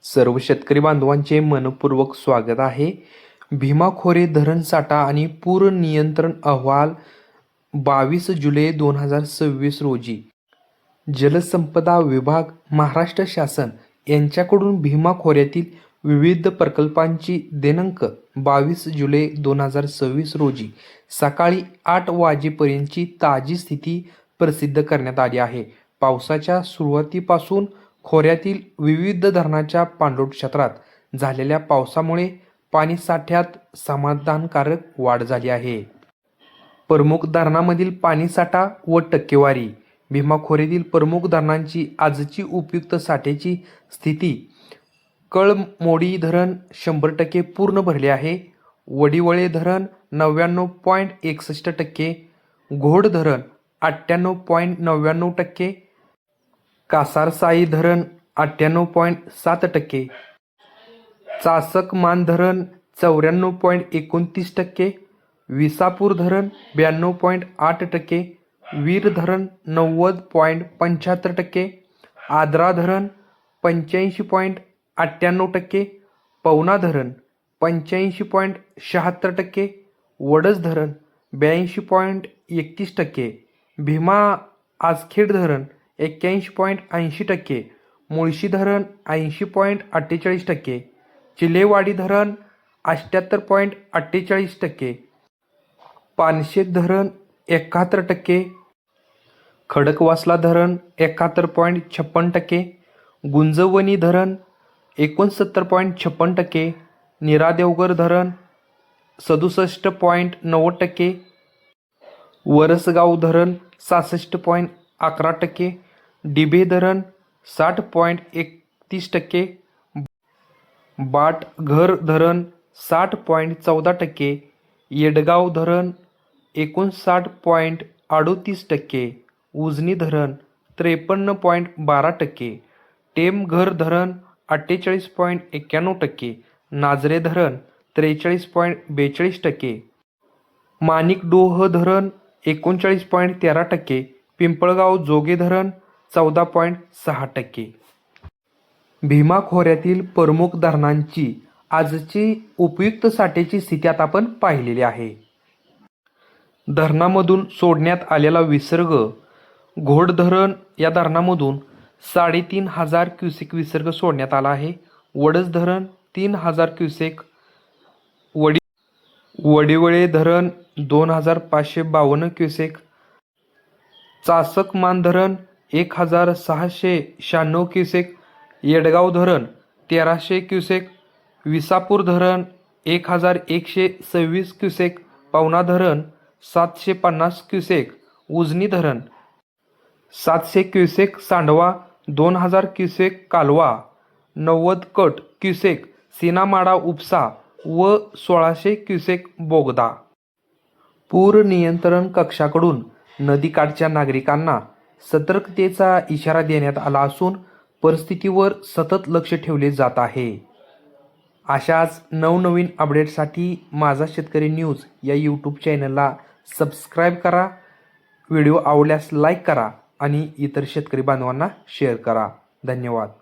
सर्व शेतकरी बांधवांचे मनपूर्वक स्वागत आहे. भीमा खोरे धरण साठा आणि पूर नियंत्रण अहवाल 22 जुलै 2026 रोजी जलसंपदा विभाग, महाराष्ट्र शासन यांच्याकडून भीमा खोऱ्यातील विविध प्रकल्पांची दिनांक 22 जुलै 2026 रोजी सकाळी 8 वाजेपर्यंतची ताजी स्थिती प्रसिद्ध करण्यात आली आहे. पावसाच्या सुरुवातीपासून खोऱ्यातील विविध धरणांच्या पाणलोट क्षेत्रात झालेल्या पावसामुळे पाणीसाठ्यात समाधानकारक वाढ झाली आहे. प्रमुख धरणांमधील पाणीसाठा व टक्केवारी. भीमा खोऱ्यातील प्रमुख धरणांची आजची उपयुक्त साठ्याची स्थिती. कळमोडी धरण 100% पूर्ण भरले आहे. वडिवळे धरण 99.61%, घोड धरण 98.99%, कासारसाई धरण 98.7%, चासकमान धरण 94.29%, विसापूर धरण 92.8%, वीर धरण 90.75%, आद्रा धरण 85.98%, पवना धरण 85.76%, वडस धरण 82.31%, भीमा आजखेड धरण 81.80%, मुळशी धरण 80.48%, चिलेवाडी धरण 78.48%, पानशेत धरण 71%, खडकवासला धरण 71.56%, गुंजवणी धरण 69.56%, निरादेवगर धरण 67.90%, वरसगाव धरण 66.11%, डिबे धरण 60.31%, बाटघर धरण 60.14%, येडगाव धरण 59.38%, उजनी धरण 53.12%, टेमघर धरण 48.91%, नाझरे धरण 43.42%, माणिकडोह धरण 39.13%, पिंपळगाव जोगे धरण 14.6%. भीमा खोऱ्यातील प्रमुख धरणांची आजची उपयुक्त साठ्याची स्थिती आता आपण पाहिलेली आहे. धरणामधून सोडण्यात आलेला विसर्ग. घोड धरण या धरणामधून 3,500 क्युसेक विसर्ग सोडण्यात आला आहे. वडस धरण 3,000 क्युसेक, वडिवळे धरण 2,552 क्युसेक, चासकमान धरण 1,696 क्युसेक, येडगाव धरण 1,300 क्युसेक, विसापूर धरण 1,126 क्युसेक, पवना धरण 750 क्युसेक, उजनी धरण 700 क्युसेक, सांडवा 2,000 क्युसेक, कालवा 90 क्युसेक, सीनामाडा उपसा व 1,600 क्युसेक बोगदा. पूर नियंत्रण कक्षाकडून नदीकाठच्या नागरिकांना सतर्कतेचा इशारा देण्यात आला असून परिस्थितीवर सतत लक्ष ठेवले जात आहे. अशाच नवनवीन अपडेटसाठी माझा शेतकरी न्यूज या यूट्यूब चॅनलला सबस्क्राईब करा. व्हिडिओ आवडल्यास लाईक करा आणि इतर शेतकरी बांधवांना शेअर करा. धन्यवाद.